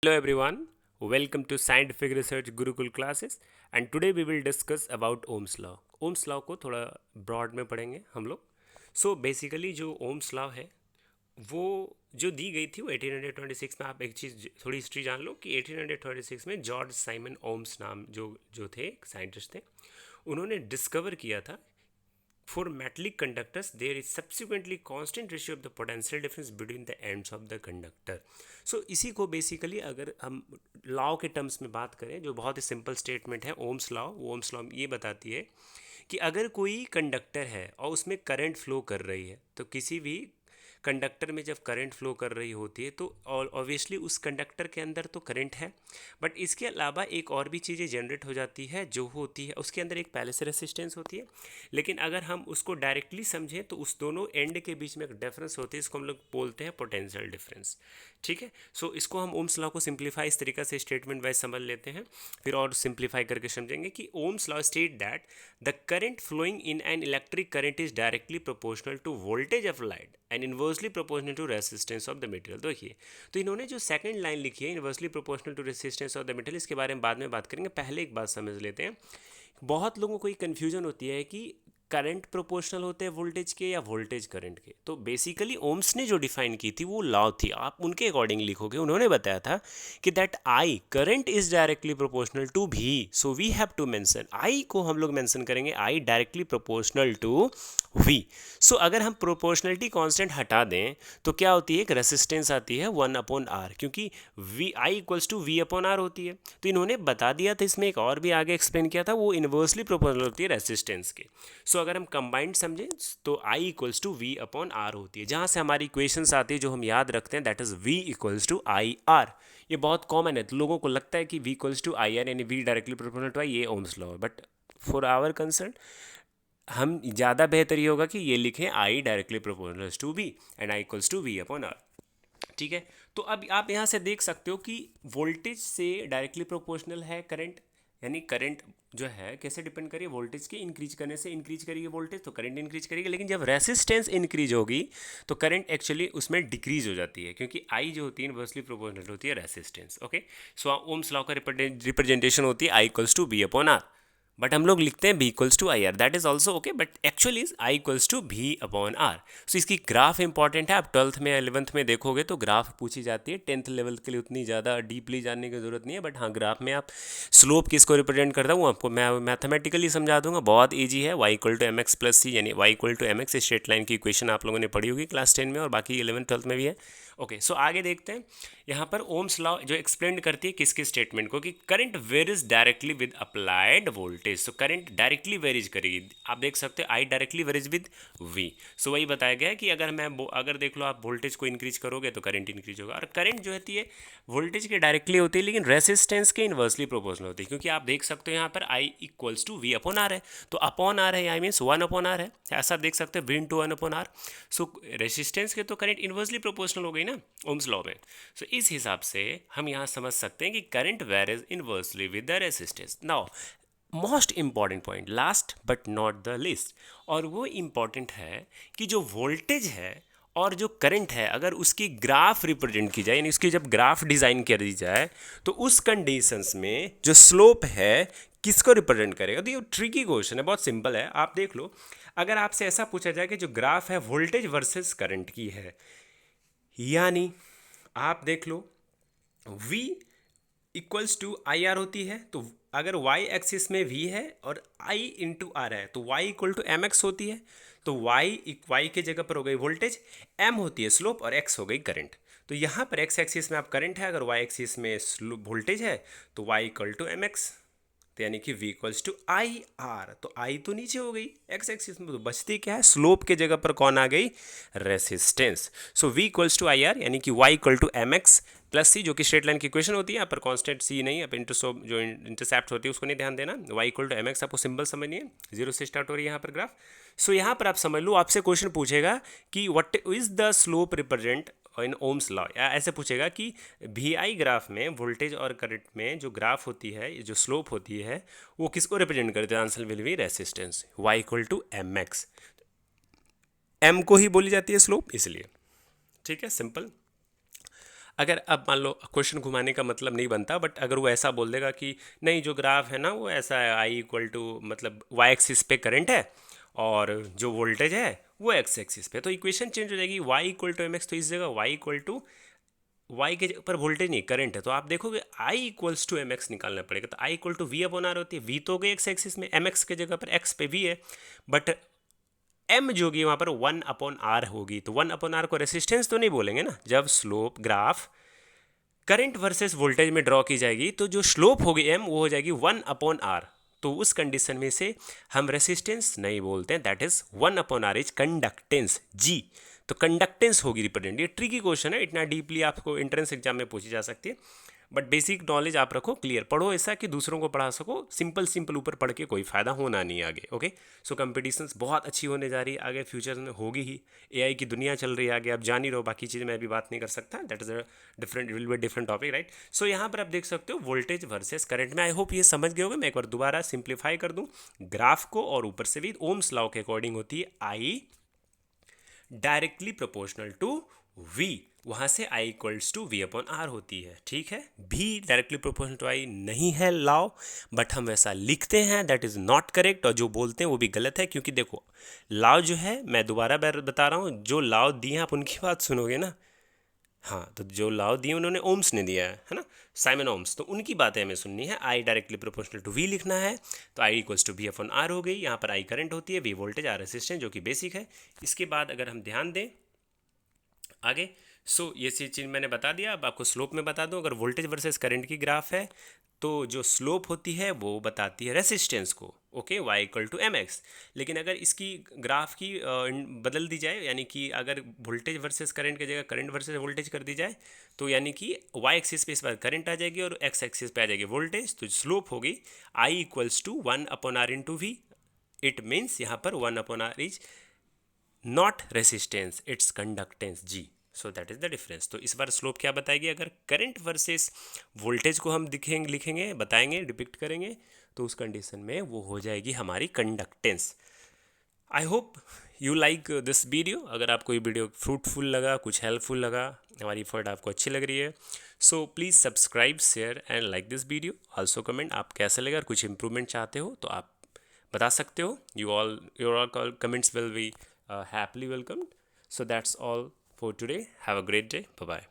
Hello everyone, welcome to Scientific Research Gurukul classes and today we will discuss about Ohm's law. Ohm's law को थोड़ा broad में पढ़ेंगे हम लोग. So basically जो Ohm's law है वो जो दी गई थी वो 1826 में. आप एक चीज़ थोड़ी हिस्ट्री जान लो कि 1826 में जॉर्ज साइमन ओम्स नाम जो थे साइंटिस्ट थे, उन्होंने डिस्कवर किया था for metallic conductors there is subsequently constant ratio of the potential difference between the ends of the conductor. So इसी को बेसिकली अगर हम लॉ के टर्म्स में बात करें, जो बहुत ही सिंपल स्टेटमेंट है ओम्स लॉ, वो ओम्स लॉ ये बताती है कि अगर कोई कंडक्टर है और उसमें करंट फ्लो कर रही है, तो किसी भी कंडक्टर में जब करंट फ्लो कर रही होती है तो ऑब्वियसली उस कंडक्टर के अंदर तो करंट है, बट इसके अलावा एक और भी चीज़ें जनरेट हो जाती है जो होती है उसके अंदर एक पहले से रेसिस्टेंस होती है. लेकिन अगर हम उसको डायरेक्टली समझें तो उस दोनों एंड के बीच में एक डिफरेंस होती है, इसको हम लोग बोलते हैं पोटेंशियल डिफरेंस. ठीक है. सो इसको हम ओम्स लॉ को सिंप्लीफाई इस तरीके से स्टेटमेंट वाइज समझ लेते हैं, फिर और सिंप्लीफाई करके समझेंगे कि Ohm's law state that the current flowing in an electric current is directly proportional to voltage of light and inversely proportional to resistance of the material. देखिए, तो इन्होंने जो सेकंड लाइन लिखी है inversely proportional to resistance of the material, इसके बारे में बाद में बात करेंगे. पहले एक बात समझ लेते हैं. बहुत लोगों को ये कन्फ्यूजन होती है कि करंट प्रोपोर्शनल होते हैं वोल्टेज के या वोल्टेज करंट के. तो बेसिकली ओम्स ने जो डिफाइन की थी वो लॉ थी, आप उनके अकॉर्डिंग लिखोगे. उन्होंने बताया था कि that I current is directly proportional to V, so we have to mention I को हम लोग मेंशन करेंगे I directly proportional to V. So अगर हम प्रोपोर्शनलिटी कांस्टेंट हटा दें तो क्या होती है, एक रेसिस्टेंस आती है 1/r, क्योंकि V I equals to V upon R होती है. तो इन्होंने बता दिया था, इसमें एक और भी आगे एक्सप्लेन किया था, वो इन्वर्सली प्रोपोर्शनल होती है रेसिस्टेंस के. सो अगर हम कंबाइंड समझें तो I equals to V upon R होती है, जहाँ से हमारी इक्वेशंस आती है जो हम याद रखते हैं, that is V equals to I R. ये बहुत कॉमन है, तो लोगों को लगता है कि V equals to I R यानी V directly proportional to I, ये ओम्स लॉ है. बट फॉर आवर कंसर्न हम ज़्यादा बेहतर ये होगा कि ये लिखें I directly proportional to V and I equals to V upon R. ठीक है. तो अब आप यहाँ से देख सकते हो कि वोल्टेज से डायरेक्टली प्रोपोर्शनल है करंट, यानी करंट जो है कैसे डिपेंड करिए, वोल्टेज के इंक्रीज करने से इंक्रीज करेगी वोल्टेज, तो करंट इंक्रीज करेगी. लेकिन जब रेसिस्टेंस इंक्रीज होगी तो करंट एक्चुअली उसमें डिक्रीज हो जाती है, क्योंकि आई जो होती है इनवर्सली प्रोपोर्शनल होती है resistance. Okay. So Ohm's law का रिप्रेजेंटेशन होती है I equals to V upon R, but हम लोग लिखते हैं V equals to I R, that is also okay, but actually is I equals to V upon R. So इसकी graph important है. आप 12th में 11th में देखोगे तो ग्राफ पूछी जाती है. 10th लेवल के लिए उतनी ज़्यादा डीपली जानने की जरूरत नहीं है, बट हाँ ग्राफ में आप स्लोप किसको रिप्रेजेंट करता हूँ आपको मैं मैथमेटिकली समझा दूंगा. बहुत ईजी है. Y equal to M X plus C, यानी Y equal to M X straight line की इक्वेशन आप लोगों ने पढ़ी होगी क्लास 10 में, और बाकी 11th 12th में भी है. ओके. सो आगे देखते हैं. यहाँ पर ओम्स लॉ जो एक्सप्लेन करती है किसके स्टेटमेंट को, कि current varies directly with applied voltage. So current directly varies करेगी. आप देख सकते हो I directly varies with V. So वही बताया गया है कि अगर देख लो आप वोल्टेज को इंक्रीज करोगे तो करंट इंक्रीज होगा. और करंट जो होती है वोल्टेज के डायरेक्टली होती है, लेकिन रेसिस्टेंस के इन्वर्सली प्रोपोर्शनल होती है, क्योंकि आप देख सकते हो यहाँ पर I equals to V upon R है, तो अपॉन आर है आई मीन्स 1 अपॉन आर है, ऐसा देख सकते हो V into 1 upon R. So resistance के तो करंट इन्वर्सली प्रोपोर्शनल हो गई ना ओम्स लॉ में. सो इस हिसाब से हम यहाँ समझ सकते हैं कि current varies inversely with the resistance. Now most important point, last but not the least, और वो इंपॉर्टेंट है कि जो वोल्टेज है और जो करंट है अगर उसकी ग्राफ रिप्रेजेंट की जाए, यानी उसकी जब ग्राफ डिज़ाइन कर दी जाए, तो उस कंडीशंस में जो स्लोप है किसको रिप्रेजेंट करेगा. तो ये ट्रिकी क्वेश्चन है, बहुत सिंपल है. आप देख लो, अगर आपसे ऐसा पूछा जाए कि जो ग्राफ है वोल्टेज वर्सेस करंट की है, यानी आप देख लो v equals to I R होती है, तो अगर y एक्सिस में v है और i इंटू आर है तो y equal to M x होती है. तो y के जगह पर हो गई वोल्टेज, m होती है स्लोप और x हो गई करंट. तो यहाँ पर x एक्सिस में आप करंट है, अगर y एक्सिस में वोल्टेज है तो y equal to M x, तो यानी कि v equals to I R. तो i तो नीचे हो गई x एक्सिस में, तो बचती क्या है, स्लोप के जगह पर कौन आ गई, resistance. So v equals to I R यानी कि y equal to M X plus C, जो कि स्ट्रेट लाइन की इक्वेशन होती है. यहाँ पर कांस्टेंट सी नहीं, अब जो इंटरसेप्ट होती है उसको नहीं ध्यान देना. y equal to M x आपको सिंबल समझनी है, जीरो से स्टार्ट हो रही है यहाँ पर ग्राफ. सो यहाँ पर आप समझ लो, आपसे क्वेश्चन पूछेगा कि what is the slope represent in Ohm's law, या ऐसे पूछेगा कि भी आई ग्राफ में वोल्टेज और करंट में जो ग्राफ होती है, जो स्लोप होती है, वो किसको रिप्रेजेंट करते हैं. Answer will be resistance. y equal to M x, M को ही बोली जाती है स्लोप इसलिए. ठीक है, सिंपल. अगर अब मान लो क्वेश्चन घुमाने का मतलब नहीं बनता, बट अगर वो ऐसा बोल देगा कि नहीं जो ग्राफ है ना वो ऐसा है, आई इक्वल टू मतलब वाई एक्सिस पे करंट है और जो वोल्टेज है वो एक्स एक्सिस पे, तो इक्वेशन चेंज हो जाएगी, Y equal to M x, तो इस जगह वाई इक्वल टू वाई के ऊपर वोल्टेज नहीं करंट है, तो आप देखोगे I equals to M X निकालना पड़ेगा, तो I equal to V upon R होती है, वी तो हो गई एक्स एक्सिस में, एम एक्स के जगह पर एक्स पे वी है, बट एम जो होगी वहाँ पर वन अपॉन आर होगी, तो वन अपॉन आर को रेसिस्टेंस तो नहीं बोलेंगे ना, जब slope graph current versus voltage में ड्रॉ की जाएगी तो जो स्लोप होगी एम वो हो जाएगी वन अपॉन आर, तो उस कंडीशन में से हम रेसिस्टेंस नहीं बोलते हैं, that is one upon R is conductance G, तो कंडक्टेंस होगी रिप्रेजेंट। ये ट्रिकी क्वेश्चन है, इतना डीपली आपको एंट्रेंस एग्जाम में पूछी जा सकती है, बट बेसिक नॉलेज आप रखो, क्लियर पढ़ो ऐसा कि दूसरों को पढ़ा सको, सिंपल सिंपल ऊपर पढ़ के कोई फायदा होना नहीं आगे। ओके, सो कंपटीशंस बहुत अच्छी होने जा रही है आगे, फ्यूचर में होगी ही, एआई की दुनिया चल रही है आगे, आप जान ही रहो, बाकी चीज़ें मैं अभी बात नहीं कर सकता, that is a different, will be different topic right. So यहाँ पर आप देख सकते हो वोल्टेज वर्सेस करंट में, आई होप ये समझ गए होगे, मैं एक बार दोबारा सिंप्लीफाई कर दूँ ग्राफ को, और ऊपर से भी ओम्स लॉ के अकॉर्डिंग होती है I directly proportional to v, वहां से i equals to V upon R होती है, ठीक है। भी डायरेक्टली प्रोपोर्शनल टू i नहीं है लॉ, बट हम वैसा लिखते हैं, दैट इज नॉट करेक्ट, और जो बोलते हैं वो भी गलत है, क्योंकि देखो लॉ जो है, मैं दोबारा बता रहा हूँ, जो लॉ दिए हैं आप उनकी बात सुनोगे ना, हाँ, तो जो लॉ दिए उन्होंने ओम्स ने दिया है ना, साइमन ओम्स, तो उनकी बातें हमें सुननी है, I directly proportional to V लिखना है, तो I equals to V upon R हो गई, यहाँ पर आई करंट होती है, वी वोल्टेज, आर रेसिस्टेंस, जो कि बेसिक है। इसके बाद अगर हम ध्यान दें आगे, सो ये चीज़ मैंने बता दिया, अब आपको स्लोप में बता दूं, अगर वोल्टेज वर्सेस करंट की ग्राफ है तो जो स्लोप होती है वो बताती है रेसिस्टेंस को, okay, y equal to M x. लेकिन अगर इसकी ग्राफ की बदल दी जाए, यानी कि अगर वोल्टेज वर्सेस करंट की जगह करंट वर्सेस वोल्टेज कर दी जाए, तो यानी कि y एक्सिस पे इस बार करंट आ जाएगी और x एक्सिस पे आ जाएगी वोल्टेज, तो स्लोप होगी i equals to one upon R into V, it means यहाँ पर one upon R is not resistance, it's conductance G, so that is the difference. तो इस बार स्लोप क्या बताएगी, अगर करंट वर्सेस वोल्टेज को हम लिखेंगे बताएंगे डिपिक्ट करेंगे, तो उस कंडीशन में वो हो जाएगी हमारी conductance. I hope you like this video, अगर आपको ये वीडियो फ्रूटफुल लगा, कुछ हेल्पफुल लगा, हमारी एफर्ट आपको अच्छी लग रही है, so please subscribe share and like this video, also comment आप कैसा लगा, कुछ इंप्रूवमेंट चाहते हो तो आप बता सकते हो, your all comments will be happily welcomed. So that's all for today. Have a great day. Bye bye.